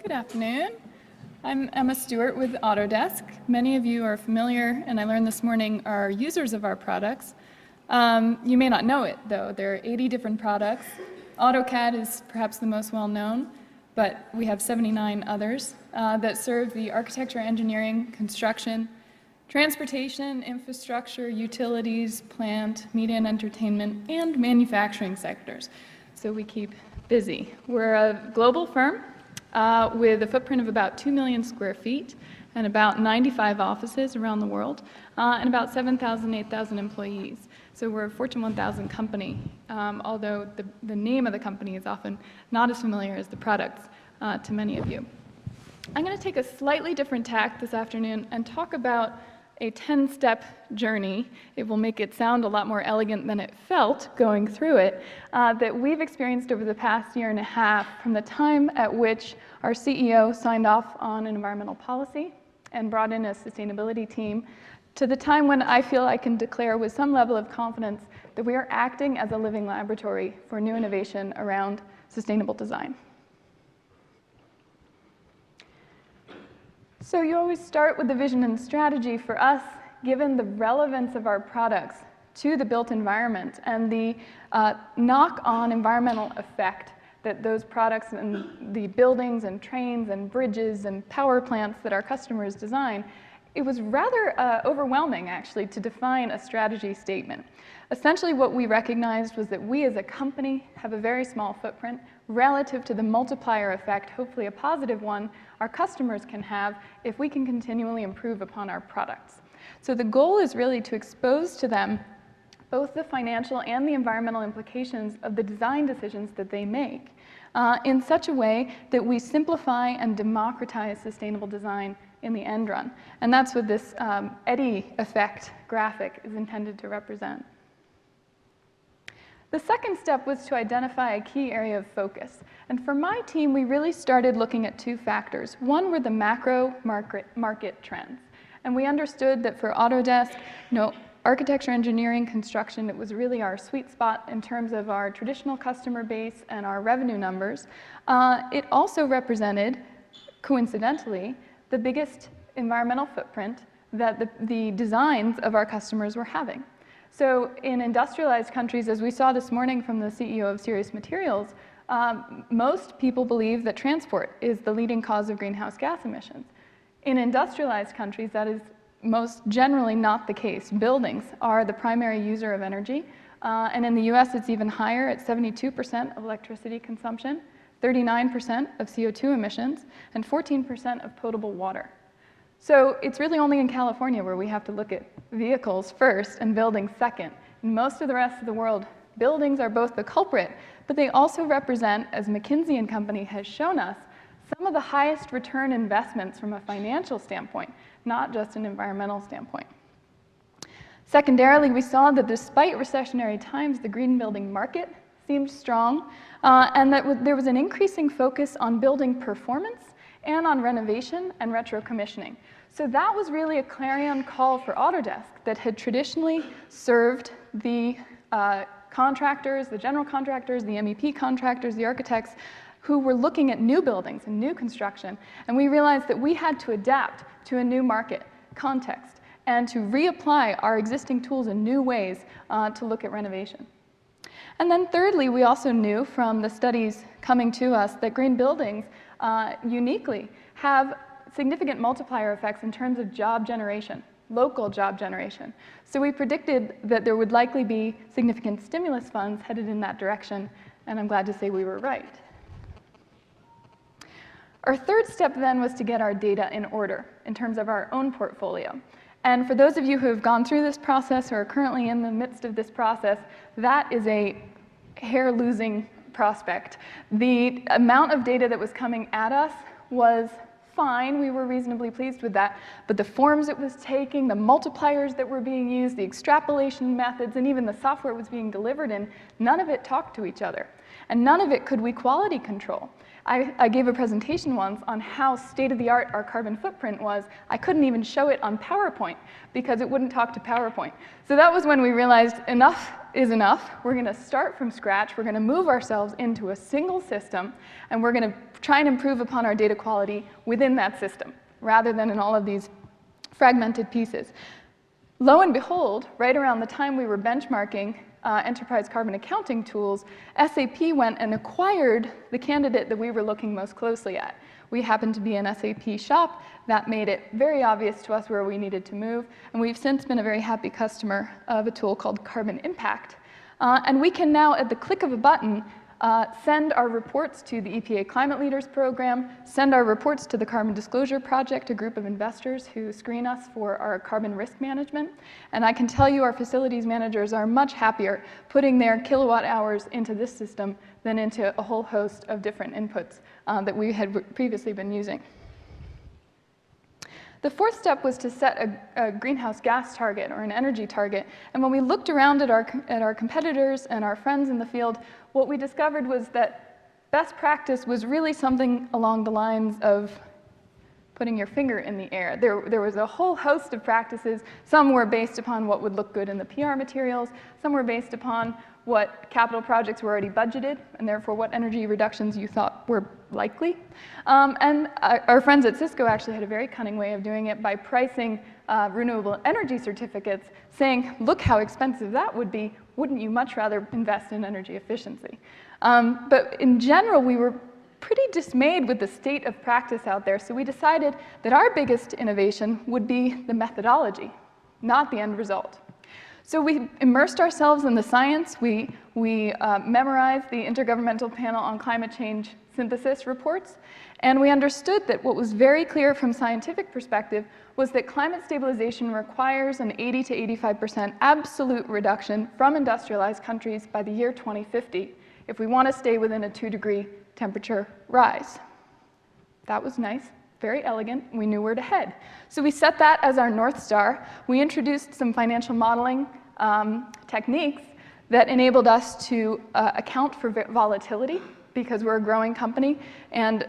Good afternoon. I'm Emma Stewart with Autodesk. Many of you are familiar, and I learned this morning, are users of our products. You may not know it, though. There are 80 different products. AutoCAD is perhaps the most well-known, but we have 79 others that serve the architecture, engineering, construction, transportation, infrastructure, utilities, plant, media and entertainment, and manufacturing sectors. So we keep busy. We're a global firm with a footprint of about 2 million square feet and about 95 offices around the world and about 7,000, 8,000 employees. So we're a Fortune 1000 company, although the name of the company is often not as familiar as the products to many of you. I'm going to take a slightly different tack this afternoon and talk about a 10-step journey. It will make it sound a lot more elegant than it felt going through it, that we've experienced over the past year and a half from the time at which our CEO signed off on an environmental policy and brought in a sustainability team to the time when I feel I can declare with some level of confidence that we are acting as a living laboratory for new innovation around sustainable design. So you always start with the vision and strategy. For us, given the relevance of our products to the built environment and the knock-on environmental effect that those products and the buildings and trains and bridges and power plants that our customers design, it was rather overwhelming, actually, to define a strategy statement. Essentially, what we recognized was that we as a company have a very small footprint relative to the multiplier effect, hopefully a positive one, our customers can have if we can continually improve upon our products. So the goal is really to expose to them both the financial and the environmental implications of the design decisions that they make in such a way that we simplify and democratize sustainable design in the end run. And that's what this eddy effect graphic is intended to represent. The second step was to identify a key area of focus. And for my team, we really started looking at two factors. One were the macro market trends. And we understood that for Autodesk, architecture, engineering, construction, it was really our sweet spot in terms of our traditional customer base and our revenue numbers. It also represented, coincidentally, the biggest environmental footprint that the designs of our customers were having. So in industrialized countries, as we saw this morning from the CEO of Serious Materials, most people believe that transport is the leading cause of greenhouse gas emissions. In industrialized countries, that is most generally not the case. Buildings are the primary user of energy, and in the US it's even higher at 72% of electricity consumption, 39% of CO2 emissions, and 14% of potable water. So it's really only in California where we have to look at vehicles first and buildings second. In most of the rest of the world, buildings are both the culprit, but they also represent, as McKinsey & Company has shown us, some of the highest return investments from a financial standpoint, not just an environmental standpoint. Secondarily, we saw that despite recessionary times, the green building market seemed strong, and that there was an increasing focus on building performance and on renovation and retro-commissioning. So that was really a clarion call for Autodesk that had traditionally served the contractors, the general contractors, the MEP contractors, the architects, who were looking at new buildings and new construction. And we realized that we had to adapt to a new market context and to reapply our existing tools in new ways to look at renovation. And then thirdly, we also knew from the studies coming to us that green buildings uniquely have significant multiplier effects in terms of job generation, local job generation. So we predicted that there would likely be significant stimulus funds headed in that direction, and I'm glad to say we were right. Our third step then was to get our data in order in terms of our own portfolio. And for those of you who have gone through this process or are currently in the midst of this process, that is a hair-losing prospect. The amount of data that was coming at us was fine. We were reasonably pleased with that. But the forms it was taking, the multipliers that were being used, the extrapolation methods, and even the software it was being delivered in, none of it talked to each other. And none of it could we quality control. I gave a presentation once on how state-of-the-art our carbon footprint was. I couldn't even show it on PowerPoint because it wouldn't talk to PowerPoint. So that was when we realized enough is enough. We're going to start from scratch. We're going to move ourselves into a single system, and we're going to try and improve upon our data quality within that system, rather than in all of these fragmented pieces. Lo and behold, right around the time we were benchmarking enterprise carbon accounting tools, SAP went and acquired the candidate that we were looking most closely at. We happened to be an SAP shop. That made it very obvious to us where we needed to move, and we've since been a very happy customer of a tool called Carbon Impact. And we can now, at the click of a button, send our reports to the EPA Climate Leaders Program, send our reports to the Carbon Disclosure Project, a group of investors who screen us for our carbon risk management. And I can tell you our facilities managers are much happier putting their kilowatt hours into this system than into a whole host of different inputs that we had previously been using. The fourth step was to set a greenhouse gas target or an energy target. And when we looked around at our competitors and our friends in the field, what we discovered was that best practice was really something along the lines of putting your finger in the air. There was a whole host of practices. Some were based upon what would look good in the PR materials. Some were based upon what capital projects were already budgeted, and therefore what energy reductions you thought were likely. And our friends at Cisco actually had a very cunning way of doing it by pricing renewable energy certificates, saying, look how expensive that would be. Wouldn't you much rather invest in energy efficiency? But in general, we were pretty dismayed with the state of practice out there, so we decided that our biggest innovation would be the methodology, not the end result. So we immersed ourselves in the science. We memorized the Intergovernmental Panel on Climate Change synthesis reports, and we understood that what was very clear from scientific perspective was that climate stabilization requires an 80 to 85% absolute reduction from industrialized countries by the year 2050 if we want to stay within a 2-degree temperature rise. That was nice. Very elegant. We knew where to head. So we set that as our North Star. We introduced some financial modeling techniques that enabled us to account for volatility, because we're a growing company and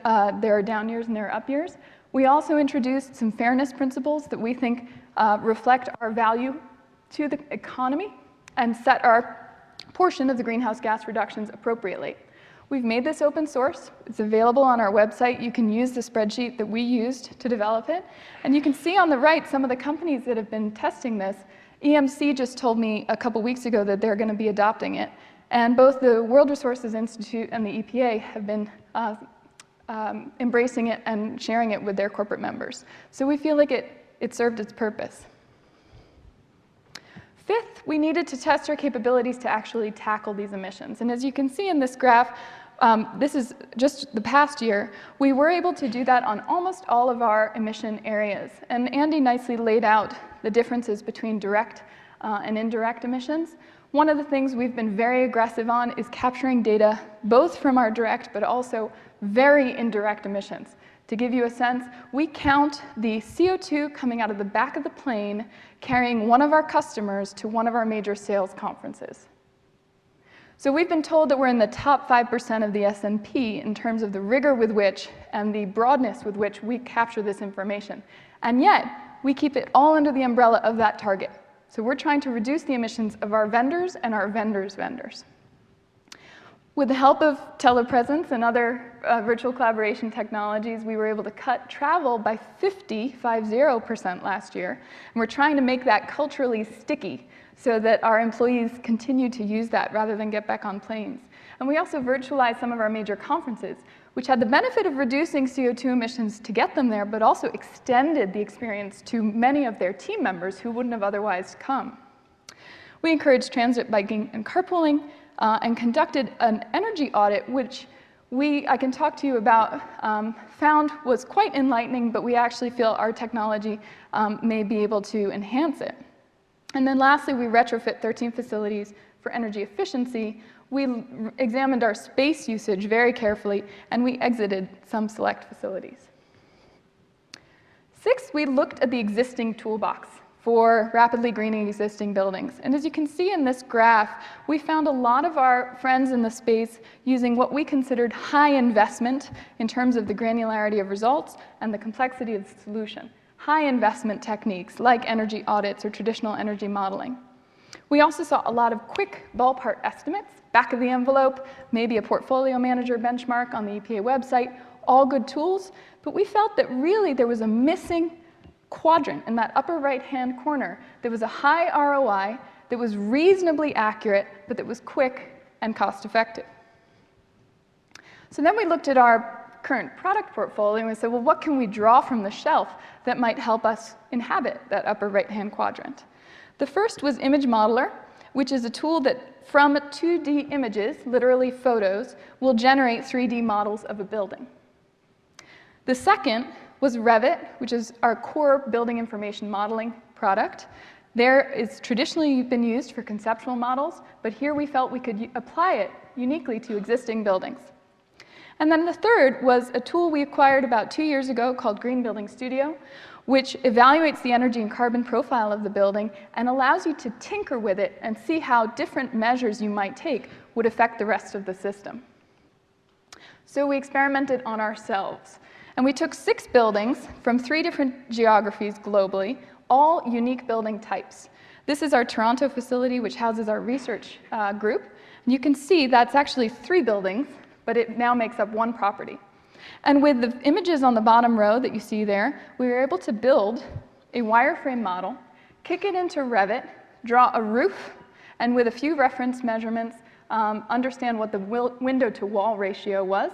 there are down years and there are up years. We also introduced some fairness principles that we think reflect our value to the economy and set our portion of the greenhouse gas reductions appropriately. We've made this open source. It's available on our website. You can use the spreadsheet that we used to develop it. And you can see on the right some of the companies that have been testing this. EMC just told me a couple weeks ago that they're going to be adopting it. And both the World Resources Institute and the EPA have been embracing it and sharing it with their corporate members. So we feel like it served its purpose. Fifth, we needed to test our capabilities to actually tackle these emissions. And as you can see in this graph, this is just the past year, we were able to do that on almost all of our emission areas. And Andy nicely laid out the differences between direct and indirect emissions. One of the things we've been very aggressive on is capturing data both from our direct but also very indirect emissions. To give you a sense, we count the CO2 coming out of the back of the plane carrying one of our customers to one of our major sales conferences. So we've been told that we're in the top 5% of the S&P in terms of the rigor with which and the broadness with which we capture this information. And yet, we keep it all under the umbrella of that target. So we're trying to reduce the emissions of our vendors and our vendors' vendors. With the help of telepresence and other virtual collaboration technologies, we were able to cut travel by 50% last year. And we're trying to make that culturally sticky so that our employees continue to use that rather than get back on planes. And we also virtualized some of our major conferences, which had the benefit of reducing CO2 emissions to get them there, but also extended the experience to many of their team members who wouldn't have otherwise come. We encouraged transit, biking, and carpooling, and conducted an energy audit, which I can talk to you about, found was quite enlightening, but we actually feel our technology may be able to enhance it. And then lastly, we retrofit 13 facilities for energy efficiency. We examined our space usage very carefully, and we exited some select facilities. Sixth, we looked at the existing toolbox for rapidly greening existing buildings. And as you can see in this graph, we found a lot of our friends in the space using what we considered high investment in terms of the granularity of results and the complexity of the solution. High investment techniques like energy audits or traditional energy modeling. We also saw a lot of quick ballpark estimates, back of the envelope, maybe a portfolio manager benchmark on the EPA website, all good tools, but we felt that really there was a missing quadrant in that upper right-hand corner. There was a high ROI that was reasonably accurate, but that was quick and cost-effective. So then we looked at our current product portfolio and we said, well, what can we draw from the shelf that might help us inhabit that upper right-hand quadrant? The first was Image Modeler, which is a tool that from 2D images, literally photos, will generate 3D models of a building. The second was Revit, which is our core building information modeling product. There it's traditionally been used for conceptual models, but here we felt we could apply it uniquely to existing buildings. And then the third was a tool we acquired about 2 years ago called Green Building Studio, which evaluates the energy and carbon profile of the building and allows you to tinker with it and see how different measures you might take would affect the rest of the system. So we experimented on ourselves. And we took 6 buildings from 3 different geographies globally, all unique building types. This is our Toronto facility, which houses our research group. And you can see that's actually 3 buildings, but it now makes up 1 property. And with the images on the bottom row that you see there, we were able to build a wireframe model, kick it into Revit, draw a roof, and with a few reference measurements, understand what the window-to-wall ratio was.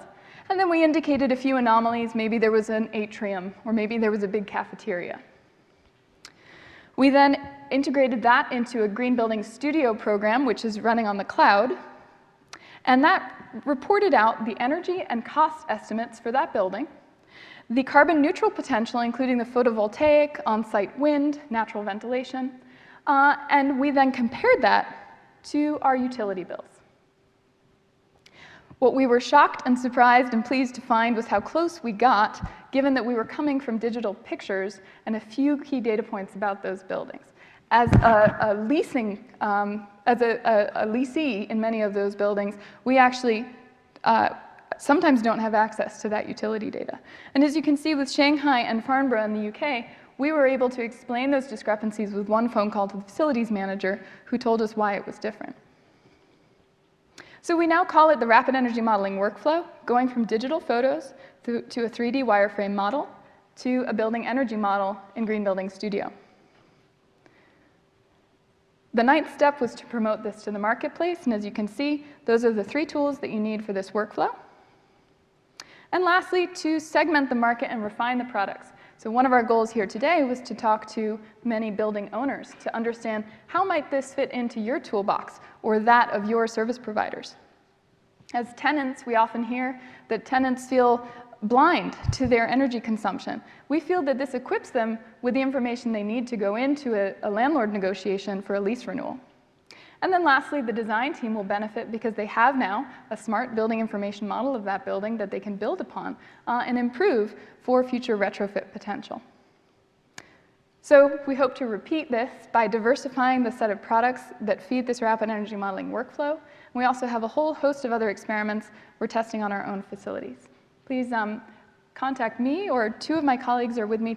And then we indicated a few anomalies. Maybe there was an atrium, or maybe there was a big cafeteria. We then integrated that into a Green Building Studio program, which is running on the cloud. And that reported out the energy and cost estimates for that building, the carbon neutral potential, including the photovoltaic, on-site wind, natural ventilation, and we then compared that to our utility bills. What we were shocked and surprised and pleased to find was how close we got, given that we were coming from digital pictures and a few key data points about those buildings. As a leasee in many of those buildings, we actually sometimes don't have access to that utility data. And as you can see with Shanghai and Farnborough in the UK, we were able to explain those discrepancies with one phone call to the facilities manager who told us why it was different. So we now call it the Rapid Energy Modeling Workflow, going from digital photos to a 3D wireframe model to a building energy model in Green Building Studio. The 9th step was to promote this to the marketplace, and as you can see, those are the 3 tools that you need for this workflow. And lastly, to segment the market and refine the products. So one of our goals here today was to talk to many building owners to understand how might this fit into your toolbox or that of your service providers. As tenants, we often hear that tenants feel blind to their energy consumption. We feel that this equips them with the information they need to go into a landlord negotiation for a lease renewal. And then lastly, the design team will benefit because they have now a smart building information model of that building that they can build upon and improve for future retrofit potential. So we hope to repeat this by diversifying the set of products that feed this rapid energy modeling workflow. We also have a whole host of other experiments we're testing on our own facilities. Please contact me, or 2 of my colleagues are with me